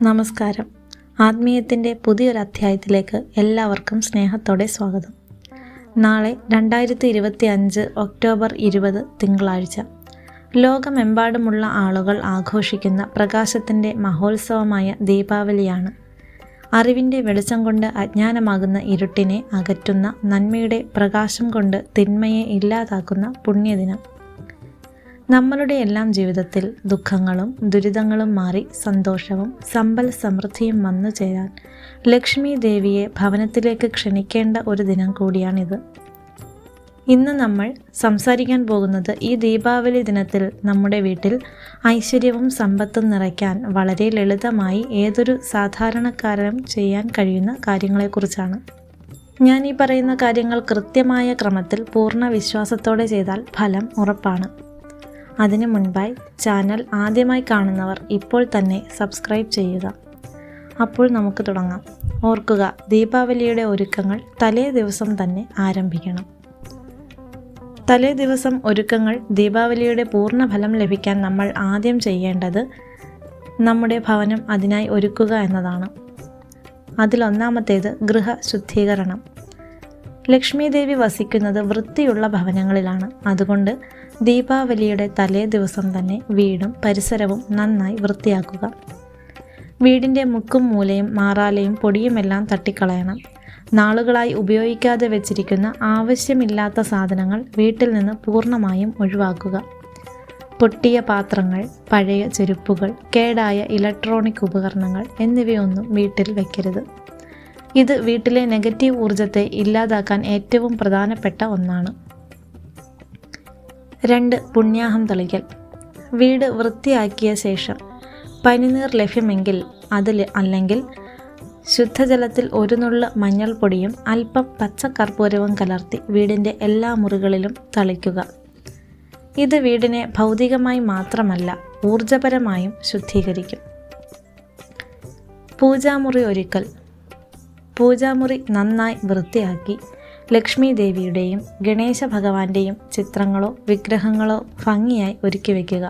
നമസ്കാരം. ആത്മീയത്തിൻ്റെ പുതിയൊരു അധ്യായത്തിലേക്ക് എല്ലാവർക്കും സ്നേഹത്തോടെ സ്വാഗതം. നാളെ 2025 ഒക്ടോബർ 20 തിങ്കളാഴ്ച. ലോകമെമ്പാടുമുള്ള ആളുകൾ ആഘോഷിക്കുന്ന പ്രകാശത്തിൻ്റെ മഹോത്സവമായ ദീപാവലിയാണ്. അറിവിൻ്റെ വെളിച്ചം കൊണ്ട് അജ്ഞാനമാകുന്ന ഇരുട്ടിനെ അകറ്റുന്ന, നന്മയുടെ പ്രകാശം കൊണ്ട് തിന്മയെ ഇല്ലാതാക്കുന്ന പുണ്യദിനം. നമ്മളുടെ എല്ലാം ജീവിതത്തിൽ ദുഃഖങ്ങളും ദുരിതങ്ങളും മാറി സന്തോഷവും സമ്പൽ സമൃദ്ധിയും വന്നു ചേരാൻ ലക്ഷ്മി ദേവിയെ ഭവനത്തിലേക്ക് ക്ഷണിക്കേണ്ട ഒരു ദിനം കൂടിയാണിത്. ഇന്ന് നമ്മൾ സംസാരിക്കാൻ പോകുന്നത് ഈ ദീപാവലി ദിനത്തിൽ നമ്മുടെ വീട്ടിൽ ഐശ്വര്യവും സമ്പത്തും നിറയ്ക്കാൻ വളരെ ലളിതമായി ഏതൊരു സാധാരണക്കാരനും ചെയ്യാൻ കഴിയുന്ന കാര്യങ്ങളെക്കുറിച്ചാണ്. ഞാൻ ഈ പറയുന്ന കാര്യങ്ങൾ കൃത്യമായ ക്രമത്തിൽ പൂർണ്ണ വിശ്വാസത്തോടെ ചെയ്താൽ ഫലം ഉറപ്പാണ്. അതിനു മുൻപായി ചാനൽ ആദ്യമായി കാണുന്നവർ ഇപ്പോൾ തന്നെ സബ്സ്ക്രൈബ് ചെയ്യുക. അപ്പോൾ നമുക്ക് തുടങ്ങാം. ഓർക്കുക, ദീപാവലിയുടെ ഒരുക്കങ്ങൾ തലേ ദിവസം തന്നെ ആരംഭിക്കണം. തലേ ദിവസം ഒരുക്കങ്ങൾ ദീപാവലിയുടെ പൂർണ്ണ ഫലം ലഭിക്കാൻ നമ്മൾ ആദ്യം ചെയ്യേണ്ടത് നമ്മുടെ ഭവനം അതിനായി ഒരുക്കുക എന്നതാണ്. അതിലൊന്നാമത്തേത് ഗൃഹശുദ്ധീകരണം. ലക്ഷ്മി ദേവി വസിക്കുന്നത് വൃത്തിയുള്ള ഭവനങ്ങളിലാണ്. അതുകൊണ്ട് ദീപാവലിയുടെ തലേ ദിവസം തന്നെ വീടും പരിസരവും നന്നായി വൃത്തിയാക്കുക. വീടിൻ്റെ മുക്കും മൂലയും മാറാലയും പൊടിയുമെല്ലാം തട്ടിക്കളയണം. നാളുകളായി ഉപയോഗിക്കാതെ വെച്ചിരിക്കുന്ന ആവശ്യമില്ലാത്ത സാധനങ്ങൾ വീട്ടിൽ നിന്ന് പൂർണ്ണമായും ഒഴിവാക്കുക. പൊട്ടിയ പാത്രങ്ങൾ, പഴയ ചെരുപ്പുകൾ, കേടായ ഇലക്ട്രോണിക് ഉപകരണങ്ങൾ എന്നിവയൊന്നും വീട്ടിൽ വയ്ക്കരുത്. ഇത് വീട്ടിലെ നെഗറ്റീവ് ഊർജത്തെ ഇല്ലാതാക്കാൻ ഏറ്റവും പ്രധാനപ്പെട്ട ഒന്നാണ്. 2. പുണ്യാഹം തളിക്കൽ. വീട് വൃത്തിയാക്കിയ ശേഷം പനിനീർ ലഭ്യമെങ്കിൽ അല്ലെങ്കിൽ ശുദ്ധജലത്തിൽ ഒരു നുള്ള് മഞ്ഞൾപ്പൊടിയും അല്പം പച്ചക്കർപ്പൂരവും കലർത്തി വീടിൻ്റെ എല്ലാ മുറികളിലും തളിക്കുക. ഇത് വീടിനെ ഭൗതികമായി മാത്രമല്ല ഊർജപരമായും ശുദ്ധീകരിക്കും. പൂജാമുറി ഒരുക്കൽ. പൂജാമുറി നന്നായി വൃത്തിയാക്കി ലക്ഷ്മി ദേവിയുടെയും ഗണേശ ഭഗവാന്റെയും ചിത്രങ്ങളോ വിഗ്രഹങ്ങളോ ഭംഗിയായി ഒരുക്കി വയ്ക്കുക.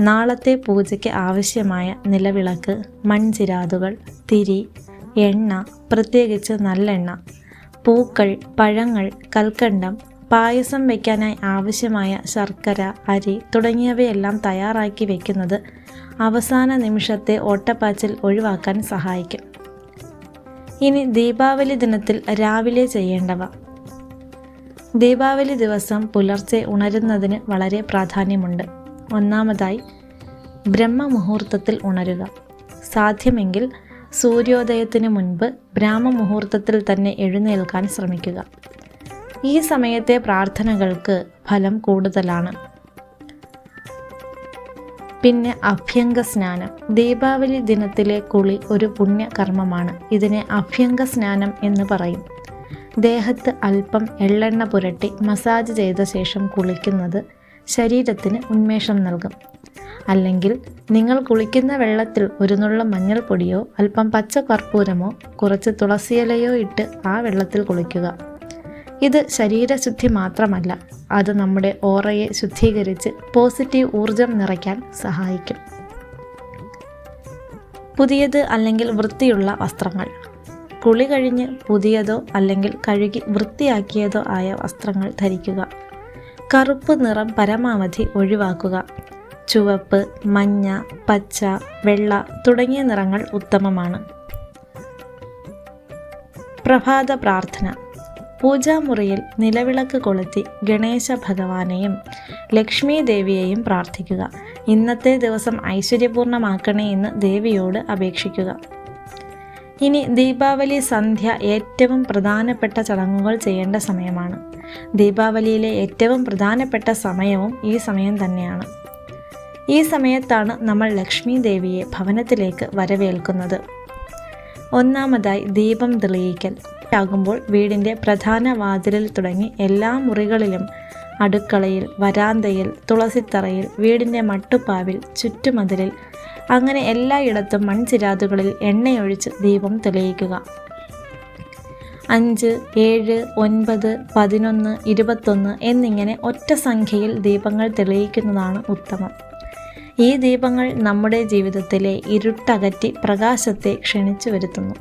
നാളത്തെ പൂജയ്ക്ക് ആവശ്യമായ നിലവിളക്ക്, മൺചിരാതുകൾ, തിരി, എണ്ണ, പ്രത്യേകിച്ച് നല്ലെണ്ണ, പൂക്കൾ, പഴങ്ങൾ, കൽക്കണ്ടം, പായസം വയ്ക്കാനായി ആവശ്യമായ ശർക്കര, അരി തുടങ്ങിയവയെല്ലാം തയ്യാറാക്കി വയ്ക്കുന്നത് അവസാന നിമിഷത്തെ ഓട്ടപ്പാച്ചിൽ ഒഴിവാക്കാൻ സഹായിക്കും. ഇനി ദീപാവലി ദിനത്തിൽ രാവിലെ ചെയ്യേണ്ടവ. ദീപാവലി ദിവസം പുലർച്ചെ ഉണരുന്നതിന് വളരെ പ്രാധാന്യമുണ്ട്. ഒന്നാമതായി ബ്രഹ്മമുഹൂർത്തത്തിൽ ഉണരുക. സാധ്യമെങ്കിൽ സൂര്യോദയത്തിന് മുൻപ് ബ്രാഹ്മമുഹൂർത്തത്തിൽ തന്നെ എഴുന്നേൽക്കാൻ ശ്രമിക്കുക. ഈ സമയത്തെ പ്രാർത്ഥനകൾക്ക് ഫലം കൂടുതലാണ്. പിന്നെ അഭ്യംഗ സ്നാനം. ദീപാവലി ദിനത്തിലെ കുളി ഒരു പുണ്യകർമ്മമാണ്. ഇതിനെ അഭ്യംഗ സ്നാനം എന്ന് പറയും. ദേഹത്ത് അല്പം എള്ളെണ്ണ പുരട്ടി മസാജ് ചെയ്ത ശേഷം കുളിക്കുന്നത് ശരീരത്തിന് ഉന്മേഷം നൽകും. അല്ലെങ്കിൽ നിങ്ങൾ കുളിക്കുന്ന വെള്ളത്തിൽ ഒരു നുള്ള മഞ്ഞൾപ്പൊടിയോ അല്പം പച്ചക്കർപ്പൂരമോ കുറച്ച് തുളസിയിലയോ ഇട്ട് ആ വെള്ളത്തിൽ കുളിക്കുക. ഇത് ശരീരശുദ്ധി മാത്രമല്ല, അത് നമ്മുടെ ഓറയെ ശുദ്ധീകരിച്ച് പോസിറ്റീവ് ഊർജം നിറയ്ക്കാൻ സഹായിക്കും. പുതിയത് അല്ലെങ്കിൽ വൃത്തിയുള്ള വസ്ത്രങ്ങൾ. കുളി കഴിഞ്ഞ് പുതിയതോ അല്ലെങ്കിൽ കഴുകി വൃത്തിയാക്കിയതോ ആയ വസ്ത്രങ്ങൾ ധരിക്കുക. കറുപ്പ് നിറം പരമാവധി ഒഴിവാക്കുക. ചുവപ്പ്, മഞ്ഞ, പച്ച, വെള്ള തുടങ്ങിയ നിറങ്ങൾ ഉത്തമമാണ്. പ്രഭാത പ്രാർത്ഥന. പൂജാമുറിയിൽ നിലവിളക്ക് കൊളുത്തി ഗണേശ ഭഗവാനെയും ലക്ഷ്മി ദേവിയെയും പ്രാർത്ഥിക്കുക. ഇന്നത്തെ ദിവസം ഐശ്വര്യപൂർണ്ണമാക്കണേ എന്ന് ദേവിയോട് അപേക്ഷിക്കുക. ഇനി ദീപാവലി സന്ധ്യ ഏറ്റവും പ്രധാനപ്പെട്ട ചടങ്ങുകൾ ചെയ്യേണ്ട സമയമാണ്. ദീപാവലിയിലെ ഏറ്റവും പ്രധാനപ്പെട്ട സമയവും ഈ സമയം തന്നെയാണ്. ഈ സമയത്താണ് നമ്മൾ ലക്ഷ്മി ദേവിയെ ഭവനത്തിലേക്ക് വരവേൽക്കുന്നത്. ഒന്നാമതായി ദീപം തെളിയിക്കൽ. ആകുമ്പോൾ വീടിൻ്റെ പ്രധാന വാതിലിൽ തുടങ്ങി എല്ലാ മുറികളിലും, അടുക്കളയിൽ, വരാന്തയിൽ, തുളസിത്തറയിൽ, വീടിൻ്റെ മട്ടുപ്പാവിൽ, ചുറ്റുമതിലിൽ, അങ്ങനെ എല്ലായിടത്തും മൺചിരാതുകളിൽ എണ്ണയൊഴിച്ച് ദീപം തെളിയിക്കുക. 5, 7, 9, 11, 21 എന്നിങ്ങനെ ഒറ്റ സംഖ്യയിൽ ദീപങ്ങൾ തെളിയിക്കുന്നതാണ് ഉത്തമം. ഈ ദീപങ്ങൾ നമ്മുടെ ജീവിതത്തിലെ ഇരുട്ടകറ്റി പ്രകാശത്തെ ക്ഷണിച്ചു വരുത്തുന്നു.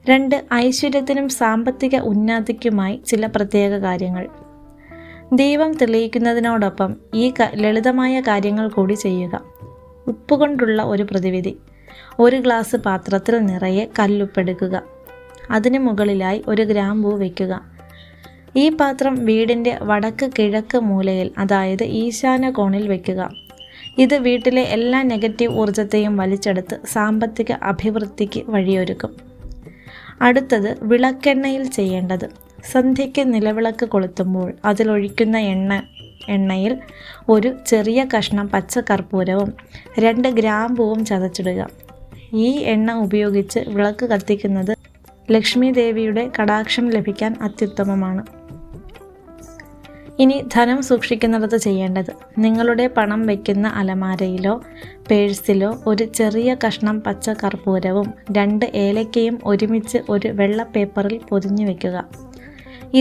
2. ഐശ്വര്യത്തിനും സാമ്പത്തിക ഉന്നതിക്കുമായി ചില പ്രത്യേക കാര്യങ്ങൾ. ദീപം തെളിയിക്കുന്നതിനോടൊപ്പം ഈ ലളിതമായ കാര്യങ്ങൾ കൂടി ചെയ്യുക. ഉപ്പുകൊണ്ടുള്ള ഒരു പ്രതിവിധി. 1 ഗ്ലാസ് പാത്രത്തിൽ നിറയെ കല്ലുപ്പെടുക്കുക. അതിന് മുകളിലായി 1 ഗ്രാമ്പൂ വയ്ക്കുക. ഈ പാത്രം വീടിൻ്റെ വടക്ക് കിഴക്ക് മൂലയിൽ, അതായത് ഈശാന കോണിൽ വയ്ക്കുക. ഇത് വീട്ടിലെ എല്ലാ നെഗറ്റീവ് ഊർജത്തെയും വലിച്ചെടുത്ത് സാമ്പത്തിക അഭിവൃദ്ധിക്ക് വഴിയൊരുക്കും. അടുത്തത് വിളക്കെണ്ണയിൽ ചെയ്യേണ്ടത്. സന്ധ്യയ്ക്ക് നിലവിളക്ക് കൊളുത്തുമ്പോൾ അതിലൊഴിക്കുന്ന എണ്ണയിൽ 1 ചെറിയ കഷ്ണം പച്ചക്കർപ്പൂരവും 2 ഗ്രാമ്പൂവും ചതച്ചിടുക. ഈ എണ്ണ ഉപയോഗിച്ച് വിളക്ക് കത്തിക്കുന്നത് ലക്ഷ്മി ദേവിയുടെ കടാക്ഷം ലഭിക്കാൻ അത്യുത്തമമാണ്. ഇനി ധനം സൂക്ഷിക്കുന്നിടത്ത് ചെയ്യേണ്ടത്. നിങ്ങളുടെ പണം വയ്ക്കുന്ന അലമാരയിലോ പേഴ്സിലോ 1 ചെറിയ കഷ്ണം പച്ച കർപ്പൂരവും 2 ഏലക്കയും ഒരുമിച്ച് ഒരു വെള്ള പേപ്പറിൽ പൊതിഞ്ഞു വയ്ക്കുക.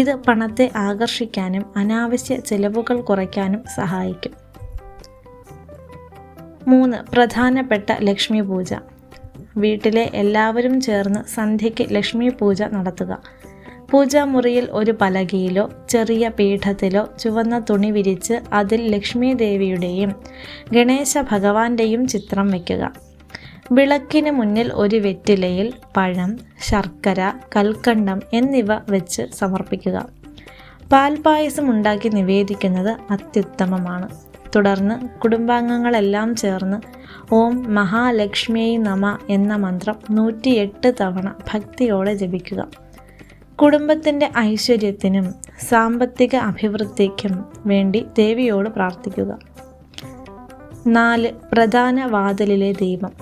ഇത് പണത്തെ ആകർഷിക്കാനും അനാവശ്യ ചെലവുകൾ കുറയ്ക്കാനും സഹായിക്കും. 3. പ്രധാനപ്പെട്ട ലക്ഷ്മി പൂജ. വീട്ടിലെ എല്ലാവരും ചേർന്ന് സന്ധ്യയ്ക്ക് ലക്ഷ്മി പൂജ നടത്തുക. പൂജാമുറിയിൽ ഒരു പലകയിലോ ചെറിയ പീഠത്തിലോ ചുവന്ന തുണി വിരിച്ച് അതിൽ ലക്ഷ്മി ദേവിയുടെയും ഗണേശ ഭഗവാന്റെയും ചിത്രം വയ്ക്കുക. വിളക്കിന് മുന്നിൽ ഒരു വെറ്റിലയിൽ പഴം, ശർക്കര, കൽക്കണ്ടം എന്നിവ വെച്ച് സമർപ്പിക്കുക. പാൽപായസം ഉണ്ടാക്കി നിവേദിക്കുന്നത് അത്യുത്തമമാണ്. തുടർന്ന് കുടുംബാംഗങ്ങളെല്ലാം ചേർന്ന് ഓം മഹാലക്ഷ്മിയൈ നമ എന്ന മന്ത്രം 108 തവണ ഭക്തിയോടെ ജപിക്കുക. കുടുംബത്തിൻ്റെ ഐശ്വര്യത്തിനും സാമ്പത്തിക അഭിവൃദ്ധിക്കും വേണ്ടി ദേവിയോട് പ്രാർത്ഥിക്കുക. 4. പ്രധാന വാതിലിലെ ദീപം.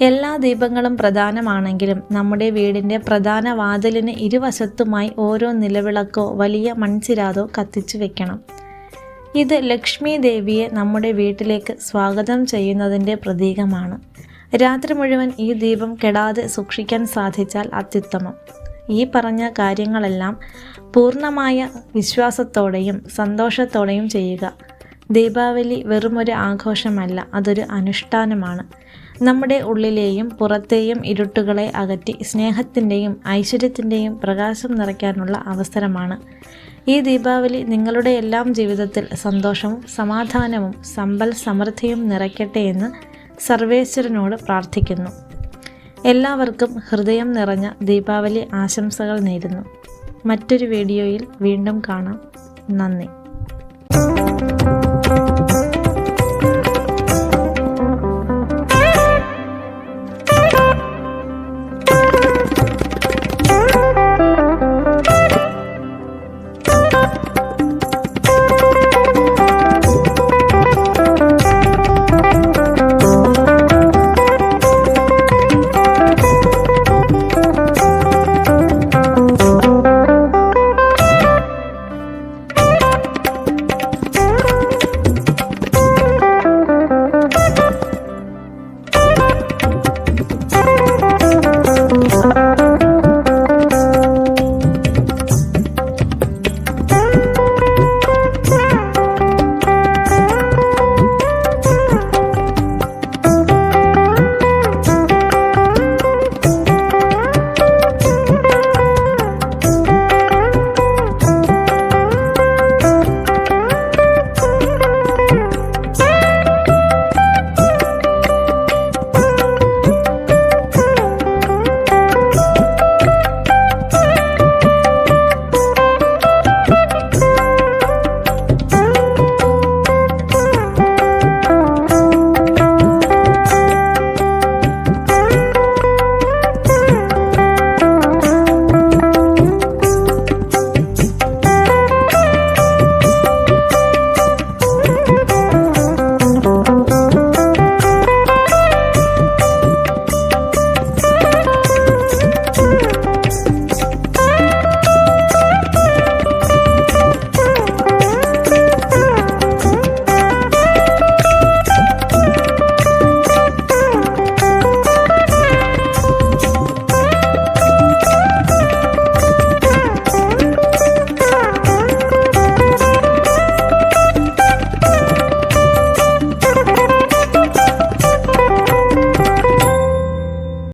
എല്ലാ ദീപങ്ങളും പ്രധാനമാണെങ്കിലും നമ്മുടെ വീടിൻ്റെ പ്രധാന വാതിലിന് ഇരുവശത്തുമായി ഓരോ നിലവിളക്കോ വലിയ മൺചിരാതോ കത്തിച്ചു വെക്കണം. ഇത് ലക്ഷ്മി ദേവിയെ നമ്മുടെ വീട്ടിലേക്ക് സ്വാഗതം ചെയ്യുന്നതിൻ്റെ പ്രതീകമാണ്. രാത്രി മുഴുവൻ ഈ ദീപം കെടാതെ സൂക്ഷിക്കാൻ സാധിച്ചാൽ അത്യുത്തമം. ഈ പറഞ്ഞ കാര്യങ്ങളെല്ലാം പൂർണ്ണമായ വിശ്വാസത്തോടെയും സന്തോഷത്തോടെയും ചെയ്യുക. ദീപാവലി വെറുമൊരു ആഘോഷമല്ല, അതൊരു അനുഷ്ഠാനമാണ്. നമ്മുടെ ഉള്ളിലെയും പുറത്തെയും ഇരുട്ടുകളെ അകറ്റി സ്നേഹത്തിൻ്റെയും ഐശ്വര്യത്തിൻ്റെയും പ്രകാശം നിറയ്ക്കാനുള്ള അവസരമാണ്. ഈ ദീപാവലി നിങ്ങളുടെ എല്ലാം ജീവിതത്തിൽ സന്തോഷവും സമാധാനവും സമ്പൽ സമൃദ്ധിയും നിറയ്ക്കട്ടെ എന്ന് സർവേശ്വരനോട് പ്രാർത്ഥിക്കുന്നു. എല്ലാവർക്കും ഹൃദയം നിറഞ്ഞ ദീപാവലി ആശംസകൾ നേരുന്നു. മറ്റൊരു വീഡിയോയിൽ വീണ്ടും കാണാം. നന്ദി.